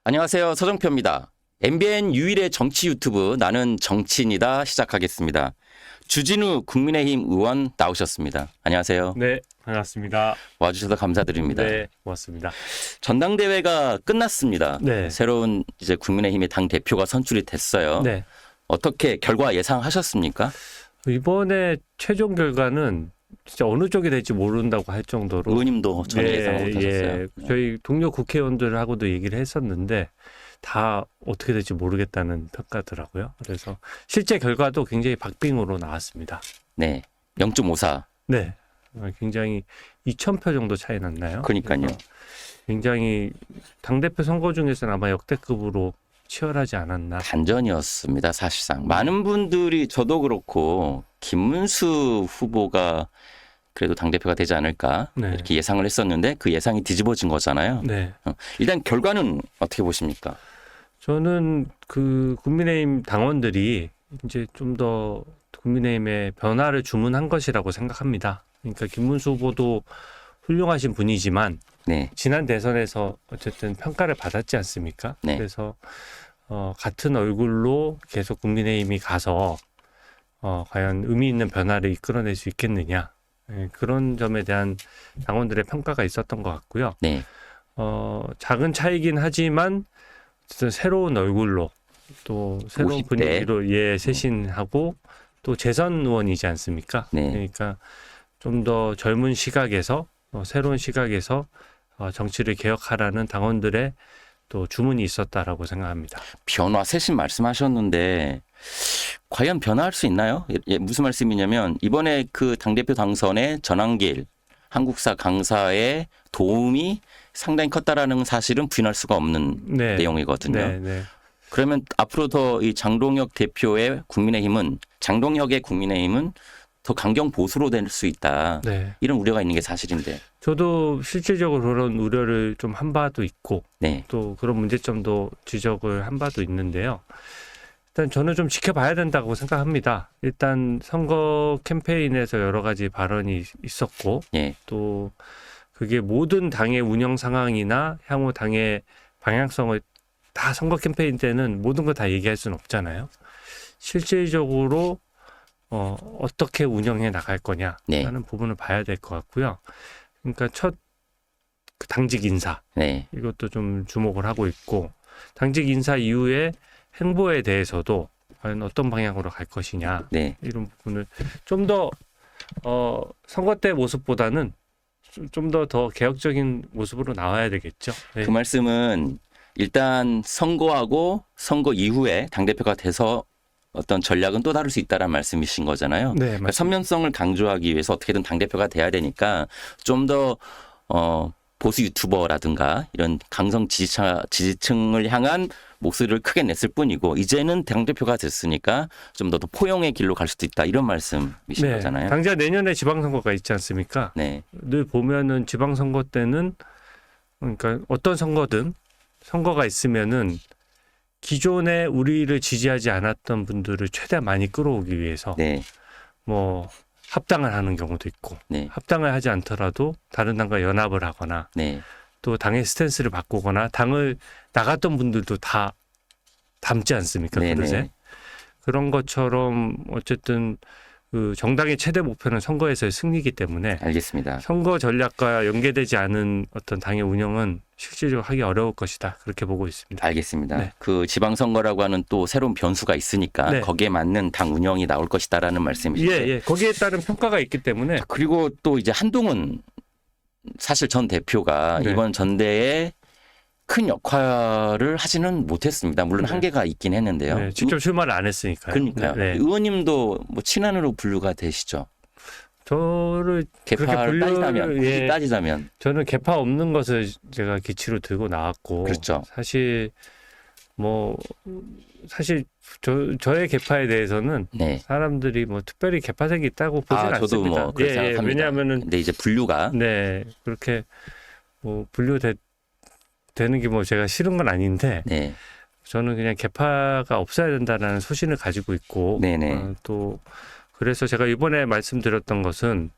안녕하세요. 서정표입니다. MBN 유일의 정치 유튜브 나는 정치인이다 시작하겠습니다. 주진우 국민의힘 의원 나오셨습니다. 안녕하세요. 네, 반갑습니다. 와주셔서 감사드립니다. 네, 고맙습니다. 전당대회가 끝났습니다. 네. 새로운 이제 국민의힘의 당 대표가 선출이 됐어요. 네. 어떻게 결과 예상하셨습니까? 이번에 최종 결과는 진짜 어느 쪽이 될지 모른다고 할 정도로 의원님도 전혀 예상 못하셨어요. 저희 동료 국회의원들하고도 얘기를 했었는데 다 어떻게 될지 모르겠다는 평가더라고요. 그래서 실제 결과도 굉장히 박빙으로 나왔습니다. 네, 0.54. 네, 굉장히 2,000표 정도 차이 났나요? 그러니까요. 그래서 굉장히 당대표 선거 중에서는 아마 역대급으로 치열하지 않았나. 반전이었습니다. 사실상 많은 분들이 저도 그렇고 김문수 후보가 그래도 당대표가 되지 않을까 네. 이렇게 예상을 했었는데 그 예상이 뒤집어진 거잖아요. 네. 일단 결과는 어떻게 보십니까? 저는 그 국민의힘 당원들이 이제 좀 더 국민의힘의 변화를 주문한 것이라고 생각합니다. 그러니까 김문수 후보도 훌륭하신 분이지만 네, 지난 대선에서 어쨌든 평가를 받았지 않습니까? 네. 그래서 같은 얼굴로 계속 국민의힘이 가서 과연 의미 있는 변화를 이끌어낼 수 있겠느냐. 예, 그런 점에 대한 당원들의 평가가 있었던 것 같고요. 네, 작은 차이긴 하지만 어쨌든 새로운 얼굴로 또 새로운 50대. 분위기로 쇄신하고 또 재선 의원이지 않습니까? 네. 그러니까 좀 더 젊은 시각에서 새로운 시각에서 정치를 개혁하라는 당원들의 또 주문이 있었다라고 생각합니다. 변화 쇄신 말씀하셨는데 과연 변화할 수 있나요? 무슨 말씀이냐면 이번에 그 당대표 당선에 전환길 한국사 강사의 도움이 상당히 컸다라는 사실은 부인할 수가 없는 네. 내용이거든요. 네, 네. 그러면 앞으로 더 이 장동혁 대표의 국민의힘은 장동혁의 국민의힘은 더 강경 보수로 될 수 있다. 네. 이런 우려가 있는 게 사실인데. 저도 실질적으로 그런 우려를 좀 한 바도 있고 네. 또 그런 문제점도 지적을 한 바도 있는데요. 일단 저는 좀 지켜봐야 된다고 생각합니다. 일단 선거 캠페인에서 여러 가지 발언이 있었고 예. 또 그게 모든 당의 운영 상황이나 향후 당의 방향성을 다 선거 캠페인 때는 모든 걸 다 얘기할 수는 없잖아요. 실질적으로 어떻게 운영해 나갈 거냐 네. 하는 부분을 봐야 될 것 같고요. 그러니까 첫 그 당직 인사 네. 이것도 좀 주목을 하고 있고 당직 인사 이후에 행보에 대해서도 과연 어떤 방향으로 갈 것이냐 네. 이런 부분을 좀 더 선거 때 모습보다는 좀 더 개혁적인 모습으로 나와야 되겠죠. 네. 그 말씀은 일단 선거하고 선거 이후에 당대표가 돼서 어떤 전략은 또 다를 수 있다는 말씀이신 거잖아요. 네, 그러니까 선면성을 강조하기 위해서 어떻게든 당대표가 돼야 되니까 좀 더 보수 유튜버라든가 이런 강성 지지층을 향한 목소리를 크게 냈을 뿐이고 이제는 당대표가 됐으니까 좀 더 포용의 길로 갈 수도 있다 이런 말씀이신 거잖아요. 당장 내년에 지방선거가 있지 않습니까? 네. 늘 보면은 지방선거 때는 그러니까 어떤 선거든 선거가 있으면은 기존에 우리를 지지하지 않았던 분들을 최대한 많이 끌어오기 위해서 네. 뭐 합당을 하는 경우도 있고 네. 합당을 하지 않더라도 다른 당과 연합을 하거나 네. 또 당의 스탠스를 바꾸거나 당을 나갔던 분들도 다 담지 않습니까? 네. 그릇에 네. 그런 것처럼 어쨌든 그 정당의 최대 목표는 선거에서의 승리이기 때문에 알겠습니다. 선거 전략과 연계되지 않은 어떤 당의 운영은 실질적으로 하기 어려울 것이다. 그렇게 보고 있습니다. 알겠습니다. 네. 그 지방선거라고 하는 또 새로운 변수가 있으니까 네. 거기에 맞는 당 운영이 나올 것이다라는 말씀이신데 예. 거기에 따른 평가가 있기 때문에 그리고 또 이제 한동훈 사실 전 대표가 네. 이번 전대에 큰 역할을 하지는 못했습니다. 물론 네. 한계가 있긴 했는데요. 네, 직접 출마를 안 했으니까요. 그러니까요. 네. 의원님도 뭐 친한으로 분류가 되시죠. 저를 그렇게 개파를 따지자면, 굳이 예, 따지자면 저는 개파 없는 것을 제가 기치로 들고 나왔고 그렇죠. 사실 저의 개파에 대해서는 네. 사람들이 뭐 특별히 개파색이 있다고 보진 저도 않습니다. 뭐 그렇게 생각합니다. 왜냐하면은 근데 이제 분류가 네 그렇게 뭐 분류되는 게 뭐 제가 싫은 건 아닌데 네. 저는 그냥 개파가 없어야 된다는 소신을 가지고 있고 네네. 또 그래서 제가 이번에 말씀드렸던 것은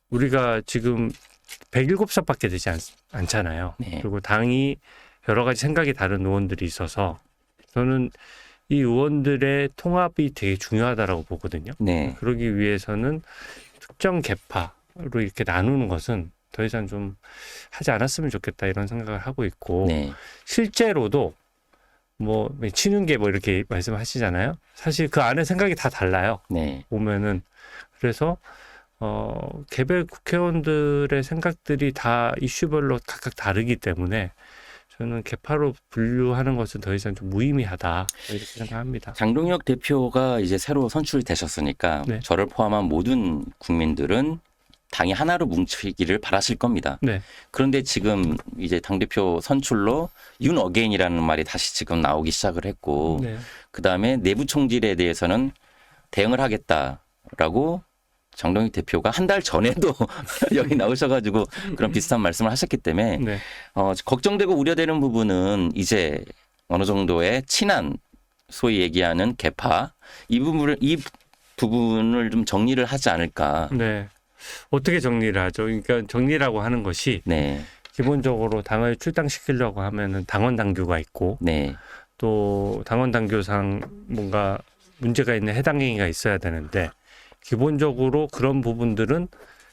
우리가 지금 107석밖에 되지 않잖아요. 네. 그리고 당이 여러 가지 생각이 다른 의원들이 있어서 저는 이 의원들의 통합이 되게 중요하다라고 보거든요. 네. 그러기 위해서는 특정 계파로 이렇게 나누는 것은 더 이상 좀 하지 않았으면 좋겠다 이런 생각을 하고 있고 네. 실제로도 뭐 친윤계 뭐 이렇게 말씀하시잖아요. 사실 그 안에 생각이 다 달라요. 네. 보면은 그래서 개별 국회의원들의 생각들이 다 이슈별로 각각 다르기 때문에 저는 개파로 분류하는 것은 더 이상 좀 무의미하다 이렇게 생각합니다. 장동혁 대표가 이제 새로 선출되셨으니까 네. 저를 포함한 모든 국민들은 당이 하나로 뭉치기를 바라실 겁니다. 네, 그런데 지금 이제 당대표 선출로 윤 어게인이라는 말이 다시 지금 나오기 시작을 했고 네, 그다음에 내부 총질에 대해서는 대응을 하겠다라고 장동혁 대표가 한 달 전에도 여기 나오셔가지고 그런 비슷한 말씀을 하셨기 때문에 네, 걱정되고 우려되는 부분은 이제 어느 정도의 친한 소위 얘기하는 개파 이 부분을 좀 정리를 하지 않을까. 네. 어떻게 정리를 하죠? 그러니까 정리라고 하는 것이 네, 기본적으로 당을 출당시키려고 하면은 당원 당규가 있고 네, 또 당원 당규상 뭔가 문제가 있는 해당 행위가 있어야 되는데 기본적으로 그런 부분들은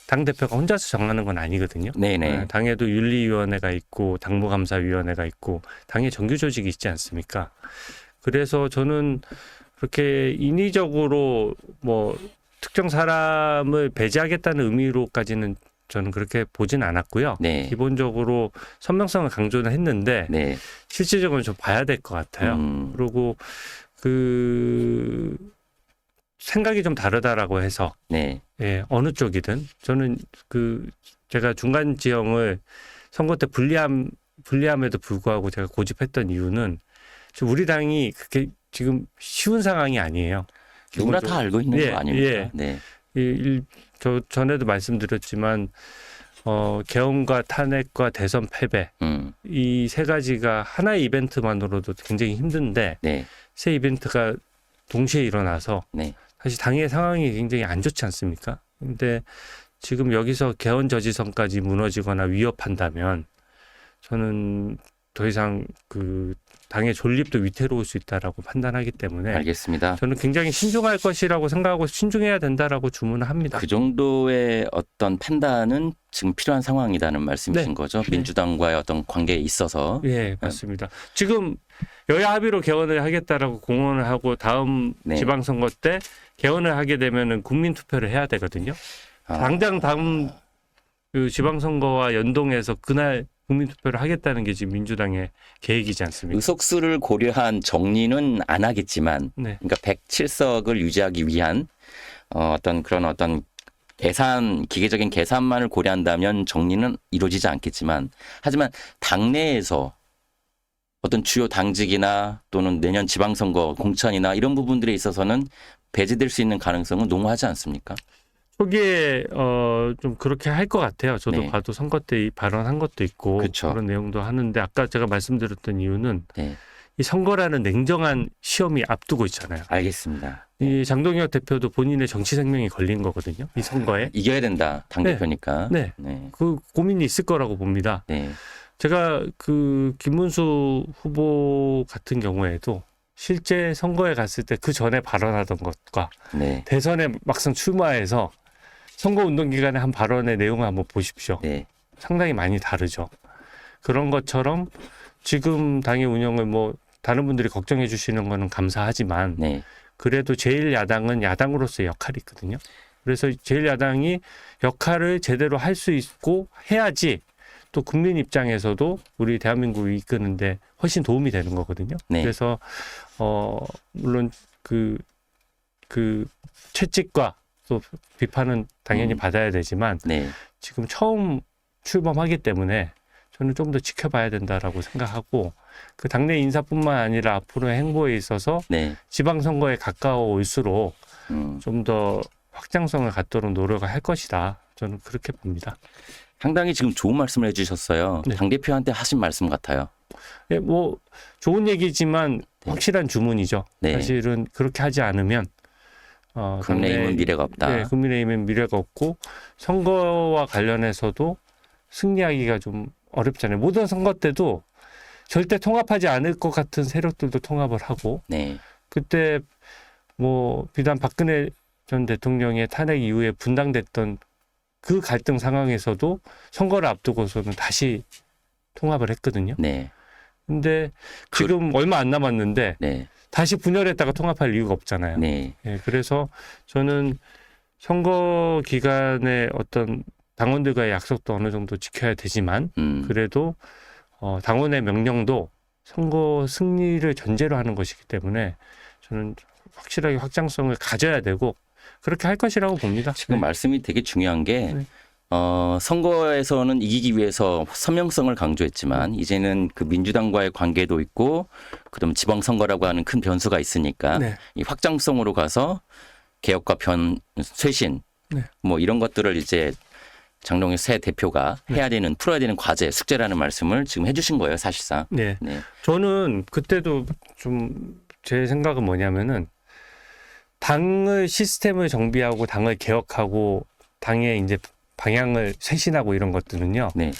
당 대표가 혼자서 정하는 건 아니거든요. 네, 네, 당에도 윤리위원회가 있고 당무감사위원회가 있고 당의 정규 조직이 있지 않습니까? 그래서 저는 그렇게 인위적으로 뭐 특정 사람을 배제하겠다는 의미로까지는 저는 그렇게 보진 않았고요. 네, 기본적으로 선명성을 강조는 했는데 네, 실질적으로 좀 봐야 될 것 같아요. 그리고 그 생각이 좀 다르다라고 해서 네, 예, 어느 쪽이든 저는 그 제가 중간 지형을 선거 때 불리함에도 불구하고 제가 고집했던 이유는 지금 우리 당이 그렇게 지금 쉬운 상황이 아니에요. 누구나 다 알고 있는 예, 거 아닙니까? 예. 네, 저 전에도 말씀드렸지만 개헌과 탄핵과 대선 패배 이 세 가지가 하나의 이벤트만으로도 굉장히 힘든데 네, 세 이벤트가 동시에 일어나서 네, 사실 당의 상황이 굉장히 안 좋지 않습니까? 근데 지금 여기서 개헌 저지선까지 무너지거나 위협한다면 저는 더 이상 그 당의 존립도 위태로울 수 있다라고 판단하기 때문에 알겠습니다. 저는 굉장히 신중할 것이라고 생각하고 신중해야 된다라고 주문을 합니다. 그 정도의 어떤 판단은 지금 필요한 상황이라는 말씀이신 네. 거죠? 네. 민주당과의 어떤 관계에 있어서. 예, 맞습니다. 지금 여야 합의로 개헌을 하겠다라고 공언을 하고 다음 네. 지방선거 때 개헌을 하게 되면은 국민 투표를 해야 되거든요. 아, 당장 다음 그 지방선거와 연동해서 그날 국민 투표를 하겠다는 게 지금 민주당의 계획이지 않습니까? 의석수를 고려한 정리는 안 하겠지만, 네, 그러니까 107석을 유지하기 위한 어떤 그런 어떤 기계적인 계산만을 고려한다면 정리는 이루어지지 않겠지만, 하지만 당내에서 어떤 주요 당직이나 또는 내년 지방선거 공천이나 이런 부분들에 있어서는 배제될 수 있는 가능성은 농후하지 않습니까? 초기에 좀 그렇게 할 것 같아요. 저도 네. 봐도 선거 때 발언한 것도 있고 그쵸. 그런 내용도 하는데 아까 제가 말씀드렸던 이유는 네, 이 선거라는 냉정한 시험이 앞두고 있잖아요. 알겠습니다. 이 장동혁 대표도 본인의 정치 생명이 걸린 거거든요. 이 선거에. 이겨야 된다, 당대표니까. 네. 네, 그 고민이 있을 거라고 봅니다. 네, 제가 그 김문수 후보 같은 경우에도 실제 선거에 갔을 때 그 전에 발언하던 것과 네, 대선에 막상 출마해서 선거 운동 기간에 한 발언의 내용을 한번 보십시오. 네, 상당히 많이 다르죠. 그런 것처럼 지금 당의 운영을 뭐 다른 분들이 걱정해 주시는 거는 감사하지만 네. 그래도 제1야당은 야당으로서의 역할이 있거든요. 그래서 제1야당이 역할을 제대로 할 수 있고 해야지 또 국민 입장에서도 우리 대한민국을 이끄는데 훨씬 도움이 되는 거거든요. 네. 그래서 물론 그 채찍과 또 비판은 당연히 받아야 되지만 네. 지금 처음 출범하기 때문에 저는 좀 더 지켜봐야 된다라고 생각하고 그 당내 인사뿐만 아니라 앞으로의 행보에 있어서 네. 지방선거에 가까워 올수록 음. 좀 더 확장성을 갖도록 노력을 할 것이다. 저는 그렇게 봅니다. 상당히 지금 좋은 말씀을 해주셨어요. 네. 당대표한테 하신 말씀 같아요. 예, 뭐 좋은 얘기지만 네. 확실한 주문이죠. 네. 사실은 그렇게 하지 않으면 국민의힘은 미래가 없다. 네, 국민의힘은 미래가 없고 선거와 관련해서도 승리하기가 좀 어렵잖아요. 모든 선거 때도 절대 통합하지 않을 것 같은 세력들도 통합을 하고 네. 그때 뭐 비단 박근혜 전 대통령의 탄핵 이후에 분당됐던 그 갈등 상황에서도 선거를 앞두고서는 다시 통합을 했거든요. 네. 근데 지금 얼마 안 남았는데 네. 다시 분열했다가 통합할 이유가 없잖아요. 네. 예, 그래서 저는 선거 기간에 어떤 당원들과의 약속도 어느 정도 지켜야 되지만 그래도 당원의 명령도 선거 승리를 전제로 하는 것이기 때문에 저는 확실하게 확장성을 가져야 되고 그렇게 할 것이라고 봅니다. 지금 네. 말씀이 되게 중요한 게 네. 선거에서는 이기기 위해서 선명성을 강조했지만 이제는 그 민주당과의 관계도 있고 그다음 지방선거라고 하는 큰 변수가 있으니까 네. 이 확장성으로 가서 개혁과 쇄신 네. 뭐 이런 것들을 이제 장동혁 새 대표가 해야 되는 풀어야 되는 과제 숙제라는 말씀을 지금 해주신 거예요 사실상. 네. 네. 저는 그때도 좀 제 생각은 뭐냐면은 당의 시스템을 정비하고 당을 개혁하고 당의 이제 방향을 쇄신하고 이런 것들은요. 네.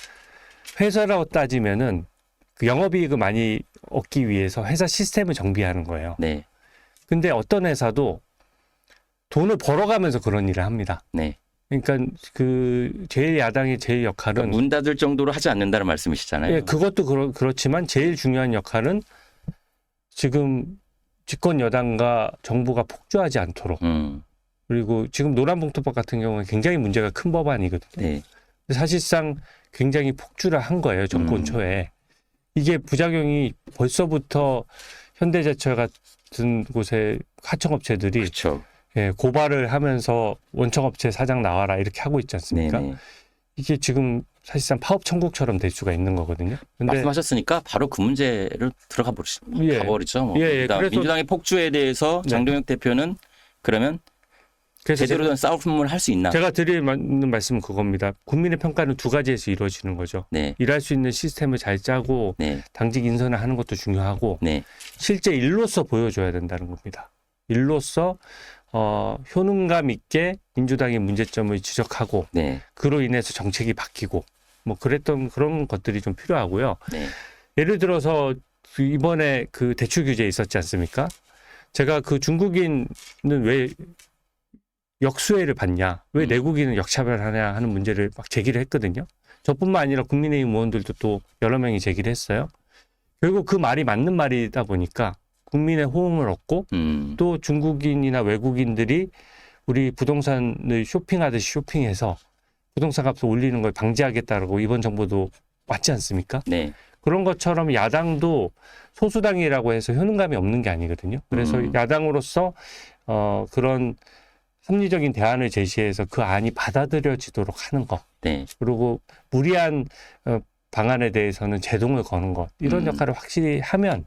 회사라고 따지면은 그 영업이익을 많이 얻기 위해서 회사 시스템을 정비하는 거예요. 네. 근데 어떤 회사도 돈을 벌어가면서 그런 일을 합니다. 네. 그러니까 그 제일 야당의 제일 역할은 그러니까 문 닫을 정도로 하지 않는다는 말씀이시잖아요. 예, 그것도 그렇지만 제일 중요한 역할은 지금 집권 여당과 정부가 폭주하지 않도록 그리고 지금 노란봉투법 같은 경우는 굉장히 문제가 큰 법안이거든요. 네. 사실상 굉장히 폭주를 한 거예요. 정권 초에. 이게 부작용이 벌써부터 현대제철 같은 곳의 하청업체들이 그렇죠. 예, 고발을 하면서 원청업체 사장 나와라 이렇게 하고 있지 않습니까? 네네. 이게 지금 사실상 파업 천국처럼 될 수가 있는 거거든요. 근데 말씀하셨으니까 바로 그 문제를 예. 가버리죠. 뭐. 예, 예. 그러니까 그래서- 민주당의 폭주에 대해서 네. 장동혁 대표는 그러면 그래서 제대로 된 싸움을 할 수 있나? 제가 드릴 말씀은 그겁니다. 국민의 평가는 두 가지에서 이루어지는 거죠. 네, 일할 수 있는 시스템을 잘 짜고 네, 당직 인선을 하는 것도 중요하고 네, 실제 일로서 보여줘야 된다는 겁니다. 일로서 효능감 있게 민주당의 문제점을 지적하고 네, 그로 인해서 정책이 바뀌고 뭐 그랬던 그런 것들이 좀 필요하고요. 네, 예를 들어서 그 이번에 그 대출 규제 있었지 않습니까? 제가 그 중국인은 왜 역수혜를 받냐, 왜 내국인은 역차별하냐 하는 문제를 막 제기를 했거든요. 저뿐만 아니라 국민의힘 의원들도 또 여러 명이 제기를 했어요. 결국 그 말이 맞는 말이다 보니까 국민의 호응을 얻고 또 중국인이나 외국인들이 우리 부동산을 쇼핑하듯이 쇼핑해서 부동산 값을 올리는 걸 방지하겠다라고 이번 정부도 왔지 않습니까? 네, 그런 것처럼 야당도 소수당이라고 해서 효능감이 없는 게 아니거든요. 그래서 야당으로서 그런 합리적인 대안을 제시해서 그 안이 받아들여지도록 하는 것. 네, 그리고 무리한 방안에 대해서는 제동을 거는 것. 이런 역할을 확실히 하면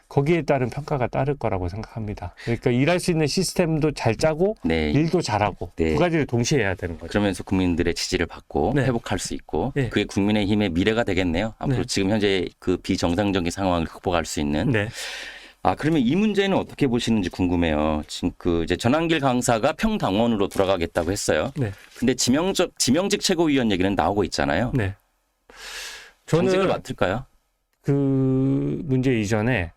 거기에 따른 평가가 따를 거라고 생각합니다. 그러니까 일할 수 있는 시스템도 잘 짜고 네. 일도 잘하고 네. 두 가지를 동시에 해야 되는 거죠. 그러면서 국민들의 지지를 받고 네. 회복할 수 있고 네. 그게 국민의힘의 미래가 되겠네요. 앞으로 네. 지금 현재 그 비정상적인 상황을 극복할 수 있는. 네. 그러면 이 문제는 어떻게 보시는지 궁금해요. 지금 그 이제 전한길 강사가 평당원으로 돌아가겠다고 했어요. 네. 근데 지명직 최고위원 얘기는 나오고 있잖아요. 네. 당직을 저는 맡을까요? 그 문제 이전에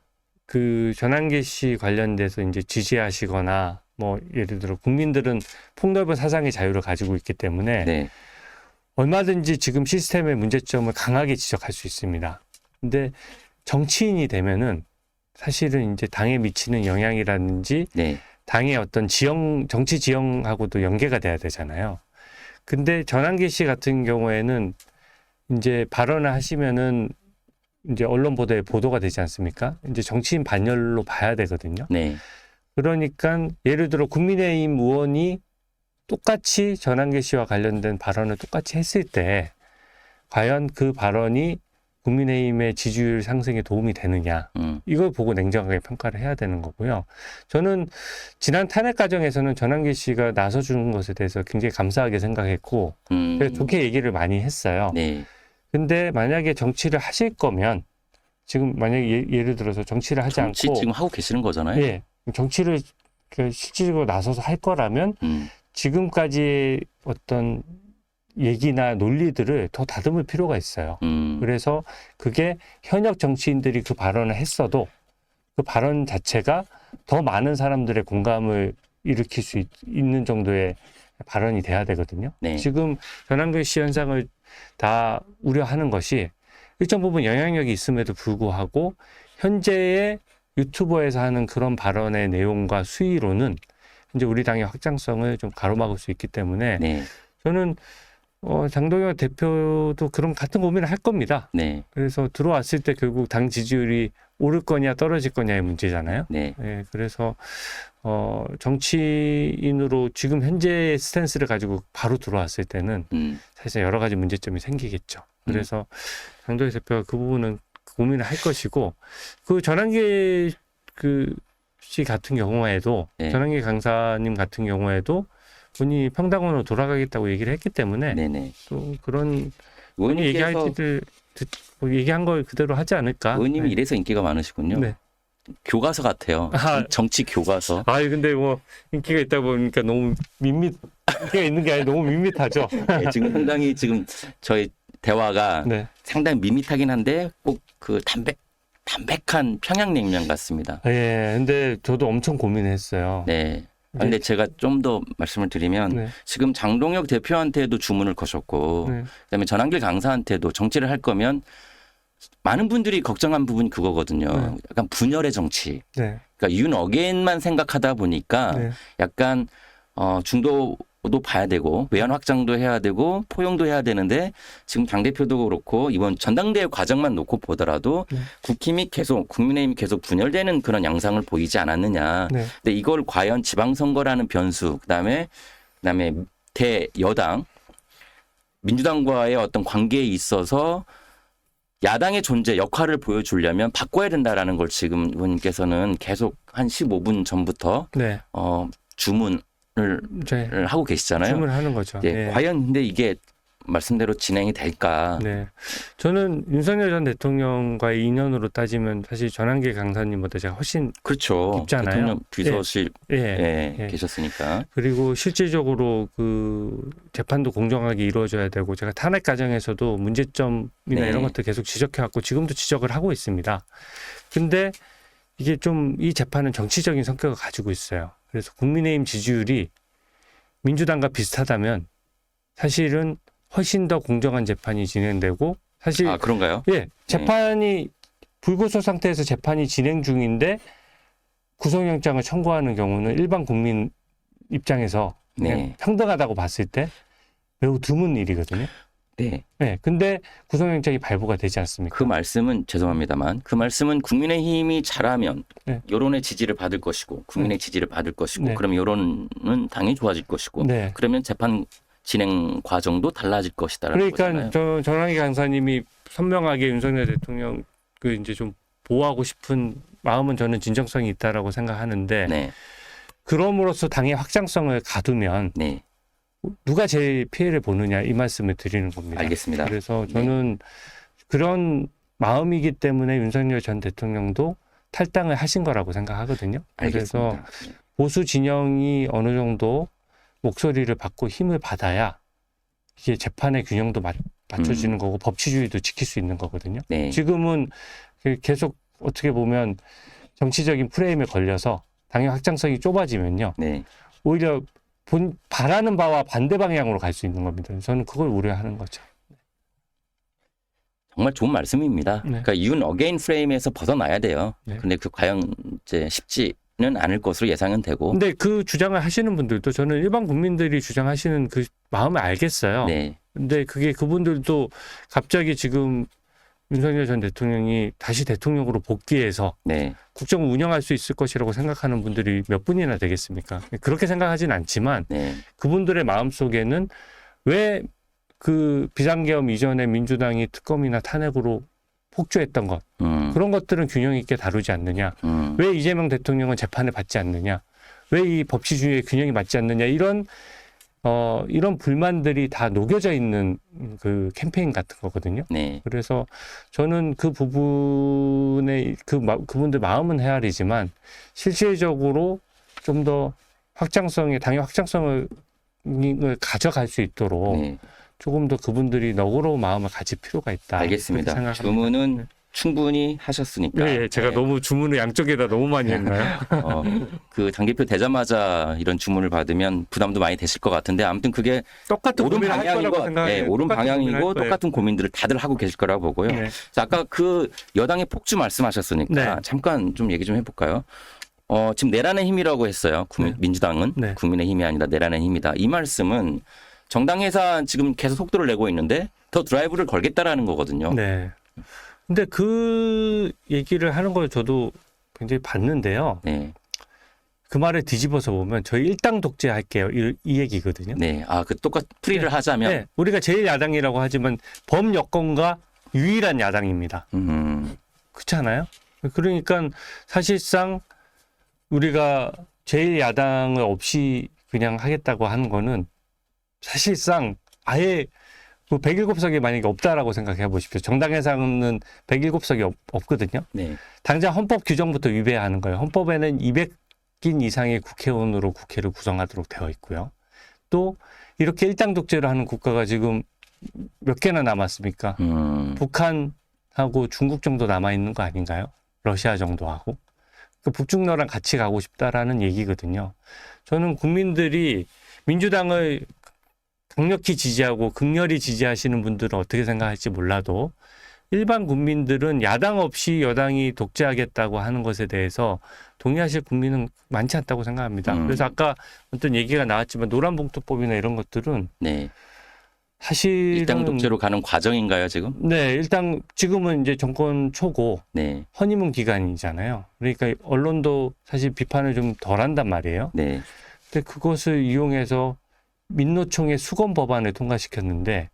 그 전한길 씨 관련돼서 이제 지지하시거나 뭐 예를 들어 국민들은 폭넓은 사상의 자유를 가지고 있기 때문에 네, 얼마든지 지금 시스템의 문제점을 강하게 지적할 수 있습니다. 근데 정치인이 되면은 사실은 이제 당에 미치는 영향이라든지 네, 당의 어떤 정치 지형하고도 연계가 돼야 되잖아요. 근데 전한길 씨 같은 경우에는 이제 발언을 하시면은 이제 언론 보도에 보도가 되지 않습니까? 이제 정치인 반열로 봐야 되거든요. 네, 그러니까 예를 들어 국민의힘 의원이 똑같이 전한길 씨와 관련된 발언을 똑같이 했을 때 과연 그 발언이 국민의힘의 지지율 상승에 도움이 되느냐 이걸 보고 냉정하게 평가를 해야 되는 거고요. 저는 지난 탄핵 과정에서는 전한길 씨가 나서주는 것에 대해서 굉장히 감사하게 생각했고 그래서 좋게 얘기를 많이 했어요. 네, 근데 만약에 정치를 하실 거면 지금 만약에 예를 들어서 정치를 하지 정치 않고 지금 하고 계시는 거잖아요. 예, 정치를 실질적으로 나서서 할 거라면 음, 지금까지의 어떤 얘기나 논리들을 더 다듬을 필요가 있어요. 그래서 그게 현역 정치인들이 그 발언을 했어도 그 발언 자체가 더 많은 사람들의 공감을 일으킬 수 있는 정도의 발언이 돼야 되거든요. 네. 지금 변환경 씨 현상을 다 우려하는 것이 일정 부분 영향력이 있음에도 불구하고 현재의 유튜버에서 하는 그런 발언의 내용과 수위로는 이제 우리 당의 확장성을 좀 가로막을 수 있기 때문에 네. 저는 장동혁 대표도 그런 같은 고민을 할 겁니다. 네. 그래서 들어왔을 때 결국 당 지지율이 오를 거냐 떨어질 거냐의 문제잖아요. 네. 예, 그래서 정치인으로 지금 현재의 스탠스를 가지고 바로 들어왔을 때는 사실 여러 가지 문제점이 생기겠죠. 그래서 장동혁 대표가 그 부분은 고민을 할 것이고 그 전환기 씨 같은 경우에도 네. 전환기 강사님 같은 경우에도 본인이 평당원으로 돌아가겠다고 얘기를 했기 때문에 네네. 또 그런 본인이 얘기할 의원님께서 뭐 얘기한 걸 그대로 하지 않을까. 의원님이 네. 이래서 인기가 많으시군요. 네. 교과서 같아요. 아. 정치 교과서. 근데 뭐 인기가 있다 보니까 너무 인기가 있는 게 아니라 너무 밋밋하죠. 네, 지금 상당히 지금 저희 대화가 네. 상당히 밋밋하긴 한데 꼭 그 담백한 평양냉면 같습니다. 예, 근데 저도 엄청 고민했어요. 네. 근데 제가 좀 더 말씀을 드리면 네. 지금 장동혁 대표한테도 주문을 거셨고 네. 그다음에 전한길 강사한테도 정치를 할 거면 많은 분들이 걱정한 부분이 그거거든요. 네. 약간 분열의 정치. 네. 그러니까 윤 어게인만 생각하다 보니까 네. 약간 중도도 봐야 되고 외연 확장도 해야 되고 포용도 해야 되는데 지금 당대표도 그렇고 이번 전당대회 과정만 놓고 보더라도 네. 국힘이 계속 국민의힘이 계속 분열되는 그런 양상을 보이지 않았느냐. 네. 근데 이걸 과연 지방선거라는 변수 그다음에 대여당 민주당과의 어떤 관계에 있어서 야당의 존재 역할을 보여주려면 바꿔야 된다라는 걸 지금 의원님께서는 계속 한 15분 전부터 네. 주문을 네. 하고 계시잖아요. 주문하는 거죠. 예, 네. 과연 근데 이게 말씀대로 진행이 될까? 네. 저는 윤석열 전 대통령과의 인연으로 따지면 사실 전환길 강사님보다 제가 훨씬 그렇죠. 깊잖아요. 대통령 비서실 예. 예. 계셨으니까. 그리고 실질적으로 그 재판도 공정하게 이루어져야 되고 제가 탄핵 과정에서도 문제점이나 네. 이런 것들 계속 지적해왔고 지금도 지적을 하고 있습니다. 근데 이게 좀 이 재판은 정치적인 성격을 가지고 있어요. 그래서 국민의힘 지지율이 민주당과 비슷하다면 사실은 훨씬 더 공정한 재판이 진행되고 사실 그런가요? 예, 재판이 불구속 상태에서 재판이 진행 중인데 구속영장을 청구하는 경우는 일반 국민 입장에서 그냥 네. 평등하다고 봤을 때 매우 드문 일이거든요. 네. 네, 근데 구속영장이 발부가 되지 않습니까? 그 말씀은 죄송합니다만 그 말씀은 국민의힘이 잘하면 네. 여론의 지지를 받을 것이고 국민의 지지를 받을 것이고 네. 그럼 여론은 당연히 좋아질 것이고 네. 그러면 재판 진행 과정도 달라질 것이다라는 그러니까 거잖아요. 전환기 강사님이 선명하게 윤석열 대통령 그 이제 좀 보호하고 싶은 마음은 저는 진정성이 있다라고 생각하는데 네. 그럼으로써 당의 확장성을 가두면 네. 누가 제일 피해를 보느냐 이 말씀을 드리는 겁니다. 알겠습니다. 그래서 저는 그런 마음이기 때문에 윤석열 전 대통령도 탈당을 하신 거라고 생각하거든요. 그래서 알겠습니다. 네. 보수 진영이 어느 정도 목소리를 받고 힘을 받아야 이게 재판의 균형도 맞춰지는 거고 법치주의도 지킬 수 있는 거거든요. 네. 지금은 계속 어떻게 보면 정치적인 프레임에 걸려서 당의 확장성이 좁아지면요. 네. 오히려 바라는 바와 반대 방향으로 갈 수 있는 겁니다. 저는 그걸 우려하는 거죠. 정말 좋은 말씀입니다. 네. 그러니까 윤 어게인 프레임에서 벗어나야 돼요. 네. 근데 그 과연 이제 쉽지는 않을 것으로 예상은 되고. 근데 그 주장을 하시는 분들도 저는 일반 국민들이 주장하시는 그 마음을 알겠어요. 네. 근데 그게 그분들도 갑자기 지금 윤석열 전 대통령이 다시 대통령으로 복귀해서 네. 국정을 운영할 수 있을 것이라고 생각하는 분들이 몇 분이나 되겠습니까? 그렇게 생각하진 않지만 네. 그분들의 마음속에는 왜 그 비상계엄 이전에 민주당이 특검이나 탄핵으로 폭주했던 것 그런 것들은 균형 있게 다루지 않느냐? 왜 이재명 대통령은 재판을 받지 않느냐? 왜 이 법치주의의 균형이 맞지 않느냐? 이런 불만들이 다 녹여져 있는 그 캠페인 같은 거거든요. 네. 그래서 저는 그 부분에 그분들 마음은 헤아리지만 실질적으로 좀 더 당의 확장성을 가져갈 수 있도록 네. 조금 더 그분들이 너그러운 마음을 가질 필요가 있다. 알겠습니다. 그렇게 생각합니다. 주문은 충분히 하셨으니까. 네, 제가 네. 너무 주문을 양쪽에다 너무 많이 했나요? 그 당대표 되자마자 이런 주문을 받으면 부담도 많이 되실 것 같은데 아무튼 그게 똑같은 옳은 고민을 할 거라고 방향이고, 생각해요. 옳은 똑같은 고민을 할 방향이고 거예요. 똑같은 고민들을 다들 하고 계실 거라고 보고요. 네. 자, 아까 그 여당의 폭주 말씀하셨으니까 네. 잠깐 좀 얘기 좀 해볼까요? 지금 내란의 힘이라고 했어요. 네. 민주당은 네. 국민의 힘이 아니라 내란의 힘이다. 이 말씀은 정당 해산 지금 계속 속도를 내고 있는데 더 드라이브를 걸겠다라는 거거든요. 네. 근데 그 얘기를 하는 걸 저도 굉장히 봤는데요. 네. 그 말을 뒤집어서 보면 저희 일당 독재할게요. 이 얘기거든요. 네. 그 똑같 풀이를 네. 하자면 네. 우리가 제일 야당이라고 하지만 범여권과 유일한 야당입니다. 그렇지 않아요? 그러니까 사실상 우리가 제일 야당을 없이 그냥 하겠다고 하는 거는 사실상 아예 그 107석이 만약에 없다라고 생각해 보십시오. 정당 해상은 107석이 없거든요. 네. 당장 헌법 규정부터 위배하는 거예요. 헌법에는 200인 이상의 국회의원으로 국회를 구성하도록 되어 있고요. 또 이렇게 일당 독재를 하는 국가가 지금 몇 개나 남았습니까? 북한하고 중국 정도 남아있는 거 아닌가요? 러시아 정도 하고. 그 북중러랑 같이 가고 싶다라는 얘기거든요. 저는 국민들이 민주당을 강력히 지지하고 극렬히 지지하시는 분들은 어떻게 생각할지 몰라도 일반 국민들은 야당 없이 여당이 독재하겠다고 하는 것에 대해서 동의하실 국민은 많지 않다고 생각합니다. 그래서 아까 어떤 얘기가 나왔지만 노란봉투법이나 이런 것들은 네. 사실은 일당 독재로 가는 과정인가요, 지금? 네, 일단 지금은 이제 정권 초고 네. 허니문 기간이잖아요. 그러니까 언론도 사실 비판을 좀 덜 한단 말이에요. 네. 근데 그것을 이용해서 민노총의 수건 법안을 통과시켰는데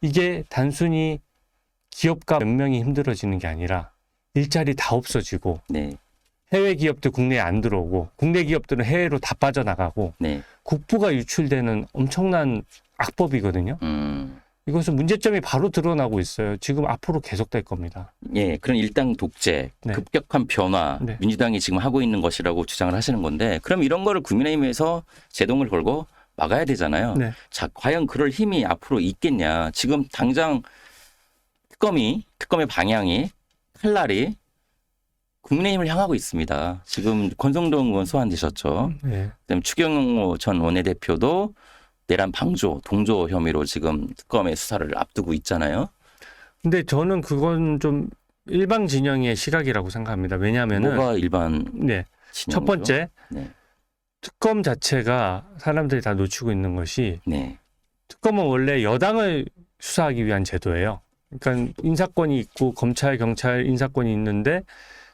이게 단순히 기업가 몇 명이 힘들어지는 게 아니라 일자리 다 없어지고 네. 해외 기업들 국내에 안 들어오고 국내 기업들은 해외로 다 빠져나가고 네. 국부가 유출되는 엄청난 악법이거든요. 이것은 문제점이 바로 드러나고 있어요. 지금 앞으로 계속될 겁니다. 예, 그런 일당 독재, 네. 급격한 변화, 네. 민주당이 지금 하고 있는 것이라고 주장을 하시는 건데, 그럼 이런 거를 국민의힘에서 제동을 걸고 막아야 되잖아요. 네. 자, 과연 그럴 힘이 앞으로 있겠냐? 지금 당장 특검의 방향이 칼날이 국민의힘을 향하고 있습니다. 지금 권성동 의원 소환되셨죠. 네. 그다음에 추경호 전 원내대표도 내란 방조, 동조 혐의로 지금 특검의 수사를 앞두고 있잖아요. 근데 저는 그건 좀 일방 진영의 시각이라고 생각합니다. 왜냐하면은 뭐가 일반 네. 진영이죠? 첫 번째 네. 특검 자체가 사람들이 다 놓치고 있는 것이 네. 특검은 원래 여당을 수사하기 위한 제도예요. 그러니까 인사권이 있고 검찰, 경찰 인사권이 있는데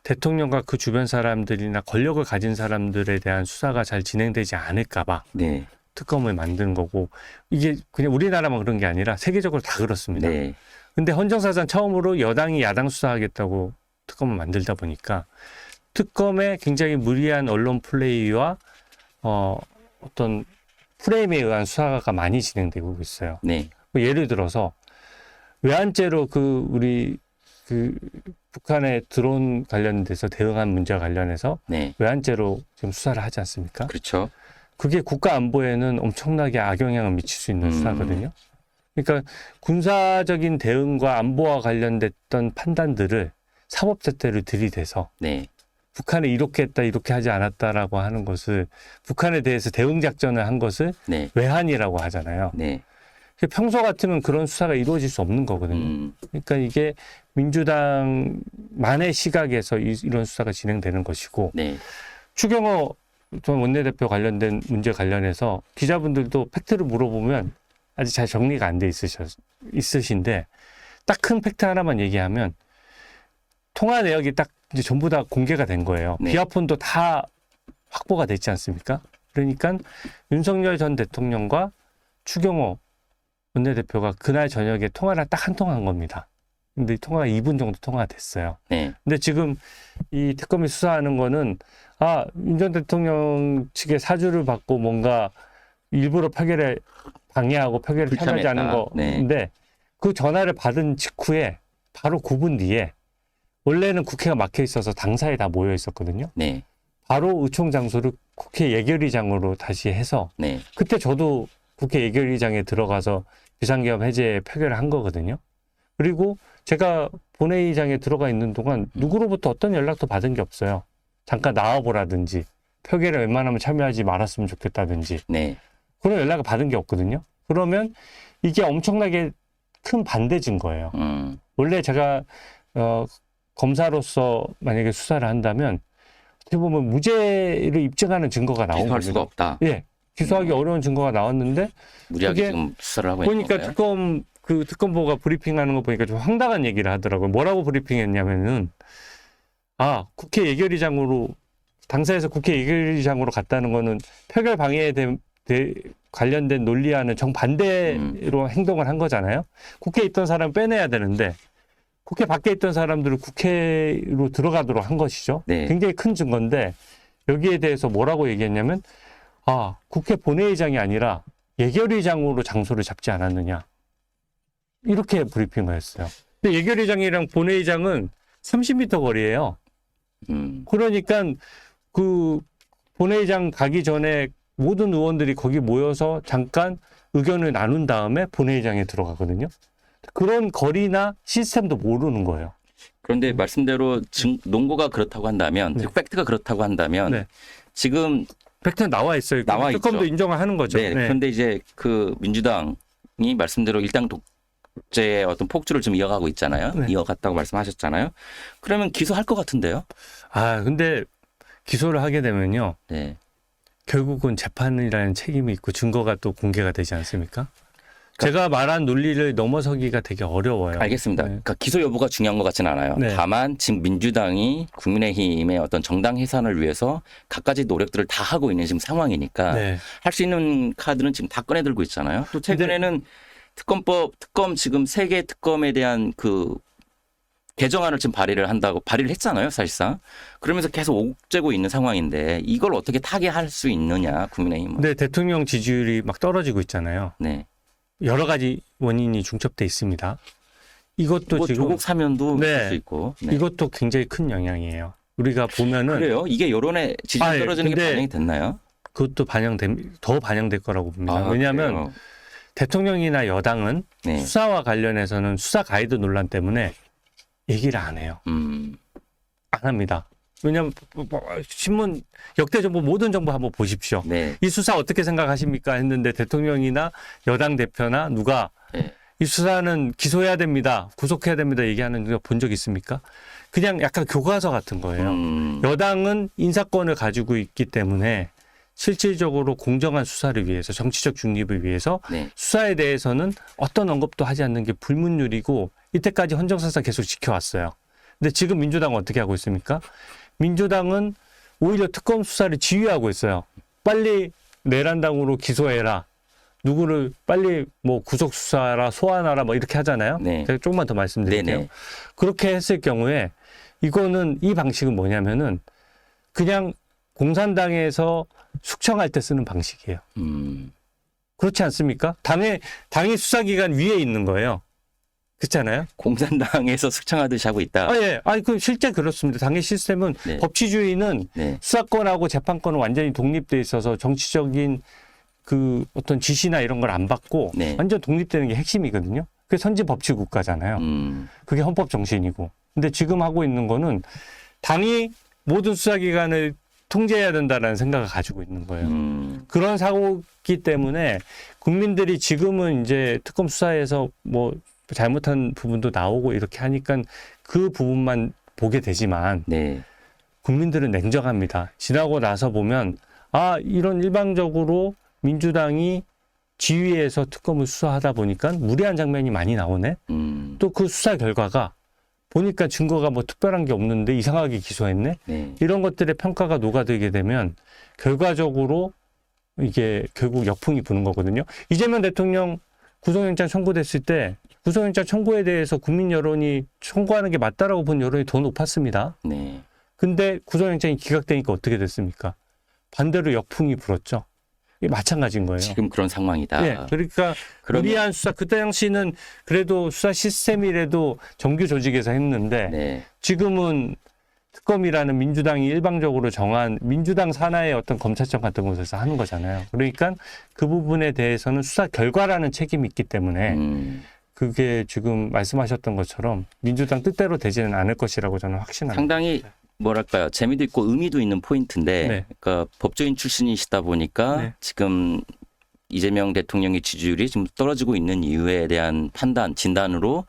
대통령과 그 주변 사람들이나 권력을 가진 사람들에 대한 수사가 잘 진행되지 않을까 봐 네. 특검을 만든 거고 이게 그냥 우리나라만 그런 게 아니라 세계적으로 다 그렇습니다. 네. 근데 헌정사상 처음으로 여당이 야당 수사하겠다고 특검을 만들다 보니까 특검에 굉장히 무리한 언론 플레이와 어떤 프레임에 의한 수사가 많이 진행되고 있어요. 네. 예를 들어서 외환죄로 우리 북한의 드론 관련돼서 대응한 문제와 관련해서 네. 외환죄로 지금 수사를 하지 않습니까? 그렇죠. 그게 국가 안보에는 엄청나게 악영향을 미칠 수 있는 수사거든요. 그러니까 군사적인 대응과 안보와 관련됐던 판단들을 사법제태를 들이대서 네. 북한이 이렇게 했다 이렇게 하지 않았다라고 하는 것을 북한에 대해서 대응 작전을 한 것을 네. 외환이라고 하잖아요. 네. 평소 같으면 그런 수사가 이루어질 수 없는 거거든요. 그러니까 이게 민주당만의 시각에서 이런 수사가 진행되는 것이고 네. 추경호 전 원내대표 관련된 문제 관련해서 기자분들도 팩트를 물어보면 아직 잘 정리가 안 돼 있으신데 딱 큰 팩트 하나만 얘기하면 통화 내역이 딱 이제 전부 다 공개가 된 거예요. 네. 비화폰도 다 확보가 됐지 않습니까? 그러니까 윤석열 전 대통령과 추경호 원내대표가 그날 저녁에 통화를 딱 한 통 한 겁니다. 근데 이 통화가 2분 정도 통화가 됐어요. 네. 근데 지금 이 특검이 수사하는 거는 윤 전 대통령 측의 사주를 받고 뭔가 일부러 표결에 방해하고 표결을 참여하지 않은 건데 그 전화를 받은 직후에 바로 9분 뒤에 원래는 국회가 막혀 있어서 당사에 다 모여 있었거든요. 네. 바로 의총 장소를 국회 예결위장으로 다시 해서 네. 그때 저도 국회 예결위장에 들어가서 비상계엄 해제 표결을 한 거거든요. 그리고 제가 본회의장에 들어가 있는 동안 누구로부터 어떤 연락도 받은 게 없어요. 잠깐 나와보라든지 표결에 웬만하면 참여하지 말았으면 좋겠다든지 네. 그런 연락을 받은 게 없거든요. 그러면 이게 엄청나게 큰 반대 증거예요. 원래 제가 검사로서 만약에 수사를 한다면 어떻게 보면 무죄를 입증하는 증거가 나온 기소할 거죠. 수가 없다. 예, 기소하기 어려운 증거가 나왔는데 무리하게 그게 지금 수사를 하고 있는 보니까 건가요? 특검보가 브리핑하는 거 보니까 좀 황당한 얘기를 하더라고요. 뭐라고 브리핑했냐면은 국회 예결위장으로 당사에서 국회 예결위장으로 갔다는 거는 표결 방해에 관련된 논리와는 정반대로 행동을 한 거잖아요. 국회에 있던 사람 빼내야 되는데 국회 밖에 있던 사람들을 국회로 들어가도록 한 것이죠. 네. 굉장히 큰 증거인데 여기에 대해서 뭐라고 얘기했냐면 국회 본회의장이 아니라 예결위장으로 장소를 잡지 않았느냐. 이렇게 브리핑을 했어요. 근데 예결위장이랑 본회의장은 30m 거리예요. 그러니까 그 본회의장 가기 전에 모든 의원들이 거기 모여서 잠깐 의견을 나눈 다음에 본회의장에 들어가거든요. 그런 거리나 시스템도 모르는 거예요. 그런데 말씀대로 논거가 그렇다고 한다면, 네. 팩트가 그렇다고 한다면 네. 지금 팩트는 나와 있어요. 나와 특검도 있죠. 인정을 하는 거죠. 네. 그런데 이제 그 민주당이 말씀대로 일당 독재의 어떤 폭주를 좀 이어가고 있잖아요. 네. 이어갔다고 말씀하셨잖아요. 그러면 기소할 것 같은데요. 근데 기소를 하게 되면요. 네. 결국은 재판이라는 책임이 있고 증거가 또 공개가 되지 않습니까? 제가 말한 논리를 넘어서기가 되게 어려워요. 알겠습니다. 네. 그러니까 기소 여부가 중요한 것 같지는 않아요. 네. 다만 지금 민주당이 국민의힘의 어떤 정당 해산을 위해서 갖가지 노력들을 다 하고 있는 지금 상황이니까 네. 할 수 있는 카드는 지금 다 꺼내들고 있잖아요. 또 최근에는 특검 지금 세 개 특검에 대한 그 개정안을 지금 발의를 했잖아요, 사실상. 그러면서 계속 옥죄고 있는 상황인데 이걸 어떻게 타개할 수 있느냐, 국민의힘은. 근데 대통령 지지율이 막 떨어지고 있잖아요. 네. 여러 가지 원인이 중첩돼 있습니다. 이것도 뭐 지금 조국 사면도 네. 있을 수 있고. 네. 이것도 굉장히 큰 영향이에요. 우리가 보면은 그래요? 이게 여론의 지지율 떨어지는 게 근데 반영이 됐나요? 그것도 더 반영될 거라고 봅니다. 왜냐하면 그래요? 대통령이나 여당은 네. 수사와 관련해서는 수사 가이드 논란 때문에 얘기를 안 해요. 안 합니다. 왜냐하면 신문 역대 정부 모든 정부 한번 보십시오. 네. 이 수사 어떻게 생각하십니까 했는데 대통령이나 여당 대표나 누가 네. 이 수사는 기소해야 됩니다. 구속해야 됩니다. 얘기하는 거 본 적 있습니까? 그냥 약간 교과서 같은 거예요. 여당은 인사권을 가지고 있기 때문에 실질적으로 공정한 수사를 위해서 정치적 중립을 위해서 네. 수사에 대해서는 어떤 언급도 하지 않는 게 불문율이고 이때까지 헌정사상 계속 지켜왔어요. 근데 지금 민주당은 어떻게 하고 있습니까? 민주당은 오히려 특검 수사를 지휘하고 있어요. 빨리 내란당으로 기소해라. 누구를 빨리 뭐 구속 수사하라, 소환하라 뭐 이렇게 하잖아요. 네. 제가 조금만 더 말씀드릴게요. 네네. 그렇게 했을 경우에 이 방식은 뭐냐면은 그냥 공산당에서 숙청할 때 쓰는 방식이에요. 그렇지 않습니까? 당이 수사기관 위에 있는 거예요. 그렇잖아요. 공산당에서 숙청하듯이 하고 있다. 예. 그 실제 그렇습니다. 당의 시스템은 네. 법치주의는 네. 수사권하고 재판권은 완전히 독립돼 있어서 정치적인 그 어떤 지시나 이런 걸 안 받고 네. 완전 독립되는 게 핵심이거든요. 그게 선지 법치 국가잖아요. 그게 헌법 정신이고. 근데 지금 하고 있는 거는 당이 모든 수사기관을 통제해야 된다라는 생각을 가지고 있는 거예요. 그런 사고기 때문에 국민들이 지금은 이제 특검 수사에서 뭐 잘못한 부분도 나오고 이렇게 하니까 그 부분만 보게 되지만 네. 국민들은 냉정합니다. 지나고 나서 보면 이런 일방적으로 민주당이 지휘해서 특검을 수사하다 보니까 무리한 장면이 많이 나오네. 또 그 수사 결과가 보니까 증거가 뭐 특별한 게 없는데 이상하게 기소했네. 네. 이런 것들의 평가가 녹아들게 되면 결과적으로 이게 결국 역풍이 부는 거거든요. 이재명 대통령 구속영장 청구됐을 때 구속영장 청구에 대해서 국민 여론이 청구하는 게 맞다라고 본 여론이 더 높았습니다. 네. 근데 구속영장이 기각되니까 어떻게 됐습니까? 반대로 역풍이 불었죠. 이게 마찬가지인 거예요. 지금 그런 상황이다. 네, 그러니까 그러면- 무리한 수사 그때 당시는 그래도 수사 시스템이라도 정규 조직에서 했는데 네. 지금은 특검이라는 민주당이 일방적으로 정한 민주당 산하의 어떤 검찰청 같은 곳에서 하는 거잖아요. 그러니까 그 부분에 대해서는 수사 결과라는 책임이 있기 때문에 그게 지금 말씀하셨던 것처럼 민주당 뜻대로 되지는 않을 것이라고 저는 확신합니다. 상당히 뭐랄까요, 재미도 있고 의미도 있는 포인트인데, 네. 그러니까 법조인 출신이시다 보니까 네. 지금 이재명 대통령의 지지율이 지금 떨어지고 있는 이유에 대한 판단, 진단으로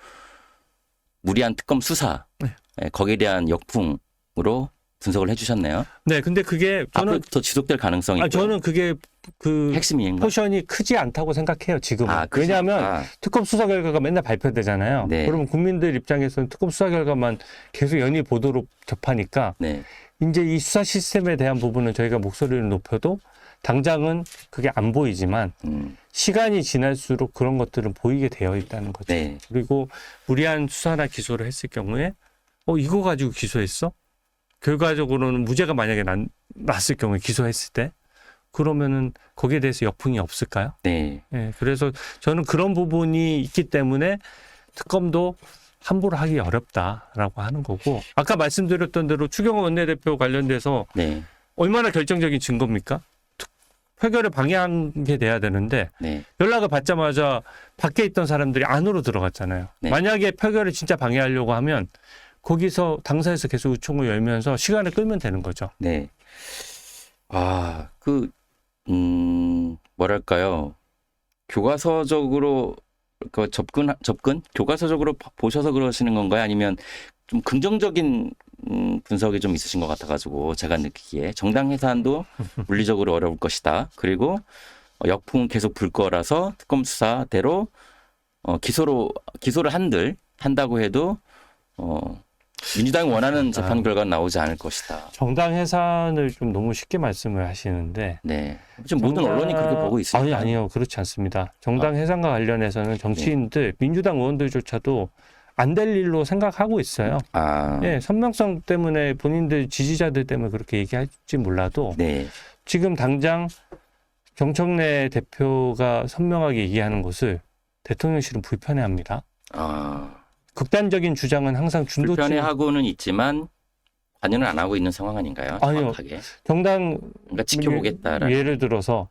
무리한 특검 수사, 네. 거기에 대한 역풍으로 분석을 해주셨네요. 네, 근데 그게 앞으로 저는 더 지속될 가능성이 있고요. 저는 그게 그 핵심인가? 포션이 크지 않다고 생각해요, 지금은. 그치. 왜냐하면 특검 수사 결과가 맨날 발표되잖아요. 네. 그러면 국민들 입장에서는 특검 수사 결과만 계속 연일 보도로 접하니까 네, 이제 이 수사 시스템에 대한 부분은 저희가 목소리를 높여도 당장은 그게 안 보이지만 시간이 지날수록 그런 것들은 보이게 되어 있다는 거죠. 네, 그리고 무리한 수사나 기소를 했을 경우에 이거 가지고 기소했어? 결과적으로는 무죄가 만약에 났을 경우에 기소했을 때 그러면은 거기에 대해서 역풍이 없을까요? 네, 예, 그래서 저는 그런 부분이 있기 때문에 특검도 함부로 하기 어렵다라고 하는 거고, 아까 말씀드렸던 대로 추경호 원내대표 관련돼서 네, 얼마나 결정적인 증거입니까? 표결을 방해한 게 돼야 되는데 네, 연락을 받자마자 밖에 있던 사람들이 안으로 들어갔잖아요. 네. 만약에 표결을 진짜 방해하려고 하면 거기서 당사에서 계속 의총을 열면서 시간을 끌면 되는 거죠. 네. 뭐랄까요, 교과서적으로 그 접근 교과서적으로 보셔서 그러시는 건가요? 아니면 좀 긍정적인 분석이 좀 있으신 것 같아가지고 제가 느끼기에 정당 해산도 물리적으로 어려울 것이다. 그리고 역풍은 계속 불 거라서 특검 수사대로 기소를 한다고 해도 민주당이 원하는 재판 결과는 나오지 않을 것이다. 정당 해산을 좀 너무 쉽게 말씀을 하시는데 네, 지금 모든 언론이 그렇게 보고 있습니다. 아니요, 그렇지 않습니다. 정당 해산과 관련해서는 정치인들, 민주당 의원들조차도 안 될 일로 생각하고 있어요. 예, 선명성 때문에 본인들 지지자들 때문에 그렇게 얘기할지 몰라도 네, 지금 당장 정청래 대표가 선명하게 얘기하는 것을 대통령실은 불편해합니다. 극단적인 주장은 항상 준도층 불편해하고는 있지만 관여는 안 하고 있는 상황 아닌가요? 아니요. 정확하게. 정당 그러니까 지켜보겠다라는. 예를 들어서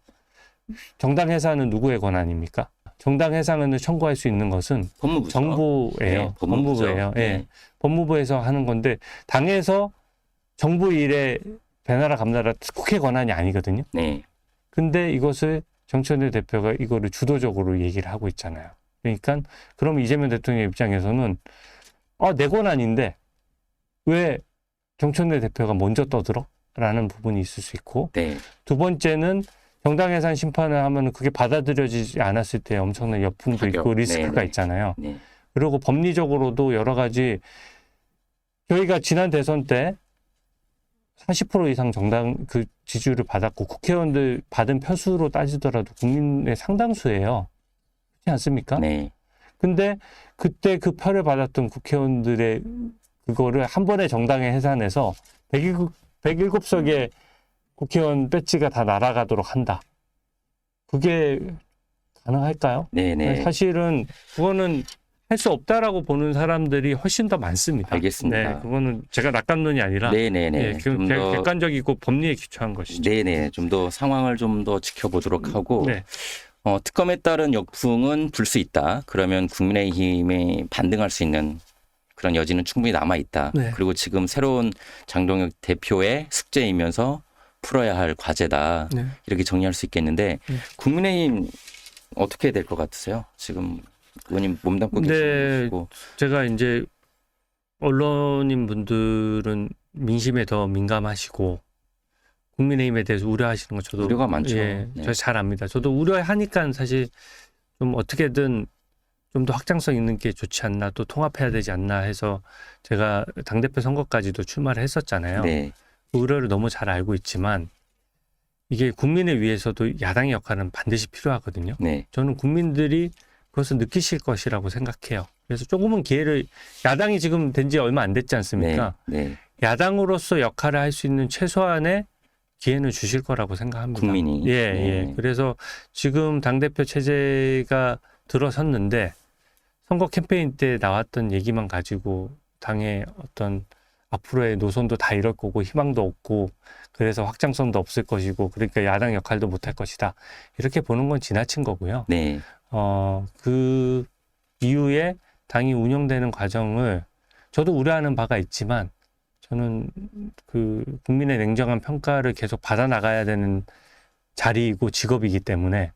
정당 해산은 누구의 권한입니까? 정당 해산을 청구할 수 있는 것은 법무부죠. 정부예요. 네, 법무부예요. 예. 네. 법무부에서 하는 건데 당에서 정부 일에 배나라 감나라 국회 권한이 아니거든요. 네, 근데 이것을 정청래 대표가 이거를 주도적으로 얘기를 하고 있잖아요. 그러니까 그럼 이재명 대통령 입장에서는 내 권한인데 왜 정청래 대표가 먼저 떠들어? 라는 부분이 있을 수 있고, 네, 두 번째는 정당 해산 심판을 하면 그게 받아들여지지 않았을 때 엄청난 역풍도 타격. 있고 리스크가 네네. 있잖아요. 네, 그리고 법리적으로도 여러 가지, 저희가 지난 대선 때 40% 이상 정당 그 지지율을 받았고 국회의원들 받은 표수로 따지더라도 국민의 상당수예요. 그렇지 않습니까? 네, 근데 그때 그 표를 받았던 국회의원들의 그거를 한 번에 정당에 해산해서 107석의 국회의원 배지가 다 날아가도록 한다. 그게 가능할까요? 네, 네. 사실은 그거는 할 수 없다라고 보는 사람들이 훨씬 더 많습니다. 알겠습니다. 네, 그거는 제가 낙관론이 아니라 네, 네, 네. 예, 좀 객관적이고 법리에 기초한 것이죠. 네, 네. 좀 더 상황을 좀 더 지켜보도록 하고. 네. 특검에 따른 역풍은 불 수 있다. 그러면 국민의힘이 반등할 수 있는 그런 여지는 충분히 남아 있다. 네. 그리고 지금 새로운 장동혁 대표의 숙제이면서 풀어야 할 과제다. 네. 이렇게 정리할 수 있겠는데 국민의힘 어떻게 될 것 같으세요? 지금 의원님 몸담고 계시고. 제가 이제 언론인 분들은 민심에 더 민감하시고 국민의힘에 대해서 우려하시는 거 저도 우려가 많죠. 예, 네. 저 잘 압니다. 저도 우려하니까 사실 좀 어떻게든 좀 더 확장성 있는 게 좋지 않나, 또 통합해야 되지 않나 해서 제가 당대표 선거까지도 출마를 했었잖아요. 네. 그 우려를 너무 잘 알고 있지만 이게 국민을 위해서도 야당의 역할은 반드시 필요하거든요. 네. 저는 국민들이 그것을 느끼실 것이라고 생각해요. 그래서 조금은 기회를, 야당이 지금 된 지 얼마 안 됐지 않습니까? 네. 네. 야당으로서 역할을 할 수 있는 최소한의 기회는 주실 거라고 생각합니다. 국민이. 예, 네. 예. 그래서 지금 당대표 체제가 들어섰는데 선거 캠페인 때 나왔던 얘기만 가지고 당의 어떤 앞으로의 노선도 다 이럴 거고 희망도 없고 그래서 확장성도 없을 것이고 그러니까 야당 역할도 못할 것이다. 이렇게 보는 건 지나친 거고요. 네. 그 이후에 당이 운영되는 과정을 저도 우려하는 바가 있지만 저는 그 국민의 냉정한 평가를 계속 받아 나가야 되는 자리이고 직업이기 때문에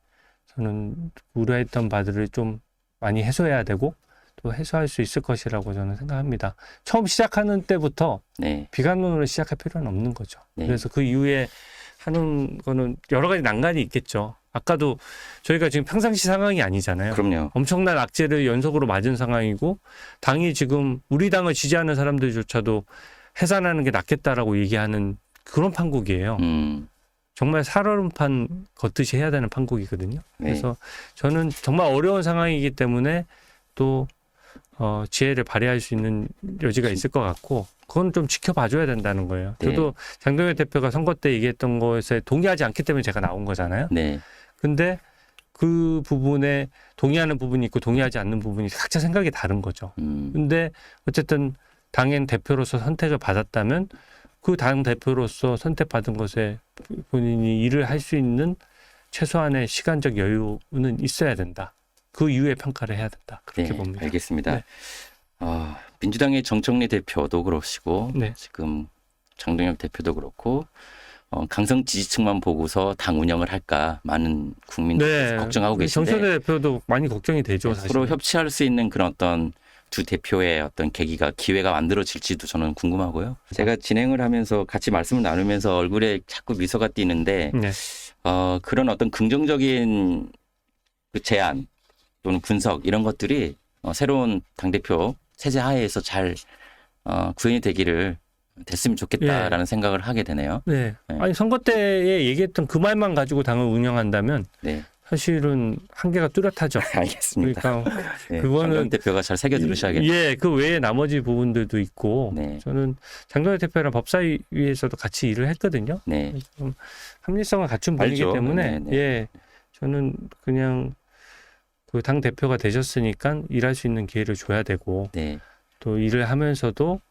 저는 우려했던 바들을 좀 많이 해소해야 되고 또 해소할 수 있을 것이라고 저는 생각합니다. 처음 시작하는 때부터 네. 비관론으로 시작할 필요는 없는 거죠. 네. 그래서 그 이후에 하는 거는 여러 가지 난관이 있겠죠. 아까도 저희가 지금 평상시 상황이 아니잖아요. 그럼요. 엄청난 악재를 연속으로 맞은 상황이고 당이 지금 우리 당을 지지하는 사람들조차도 해산하는 게 낫겠다라고 얘기하는 그런 판국이에요. 정말 살얼음판 걷듯이 해야 되는 판국이거든요. 네. 그래서 저는 정말 어려운 상황이기 때문에 또 지혜를 발휘할 수 있는 여지가 있을 것 같고 그건 좀 지켜봐줘야 된다는 거예요. 네. 저도 장동혁 대표가 선거 때 얘기했던 것에 동의하지 않기 때문에 제가 나온 거잖아요. 네. 근데 그 부분에 동의하는 부분이 있고 동의하지 않는 부분이 각자 생각이 다른 거죠. 근데 어쨌든 당연 대표로서 선택을 받았다면 그 당 대표로서 선택받은 것에 본인이 일을 할 수 있는 최소한의 시간적 여유는 있어야 된다. 그 이후에 평가를 해야 된다. 그렇게 네, 봅니다. 알겠습니다. 네. 민주당의 정청래 대표도 그러시고 네. 지금 장동혁 대표도 그렇고 강성 지지층만 보고서 당 운영을 할까 많은 국민들이 걱정하고 계신데 정청래 대표도 많이 걱정이 되죠. 사실. 서로 협치할 수 있는 그런 어떤 두 대표의 어떤 계기가 기회가 만들어질지도 저는 궁금하고요. 제가 진행을 하면서 같이 말씀을 나누면서 얼굴에 자꾸 미소가 띄는데 네. 그런 어떤 긍정적인 그 제안 또는 분석 이런 것들이 새로운 당대표 체제 하에서 잘 구현이 되기를 됐으면 좋겠다라는 생각을 하게 되네요. 네. 네. 아니 선거 때에 얘기했던 그 말만 가지고 당을 운영한다면 네, 사실은 한계가 뚜렷하죠. 알겠습니다. 그러니까 네, 그거는 장동혁 대표가 잘 새겨 들으셔야겠네요. 예, 그 외에 나머지 부분들도 있고 네. 저는 장동혁 대표랑 법사위에서도 같이 일을 했거든요. 네, 좀 합리성을 갖춘 분이기 알죠. 때문에 네, 네. 예, 저는 그냥 그 당 대표가 되셨으니까 일할 수 있는 기회를 줘야 되고 네, 또 일을 하면서도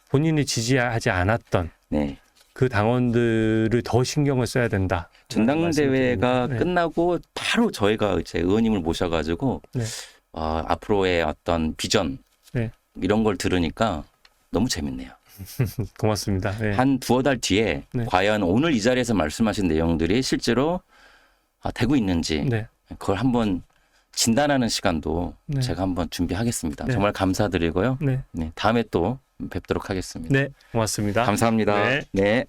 본인이 지지하지 않았던 네. 그 당원들을 더 신경을 써야 된다. 전당대회가 네. 끝나고 바로 저희가 이제 의원님을 모셔가지고 네. 앞으로의 어떤 비전 네. 이런 걸 들으니까 너무 재밌네요. 고맙습니다. 네. 한 두어 달 뒤에 네. 과연 오늘 이 자리에서 말씀하신 내용들이 실제로 되고 있는지 네. 그걸 한번 진단하는 시간도 네. 제가 한번 준비하겠습니다. 네. 정말 감사드리고요. 네. 네, 다음에 또 뵙도록 하겠습니다. 네. 고맙습니다. 감사합니다. 네. 네.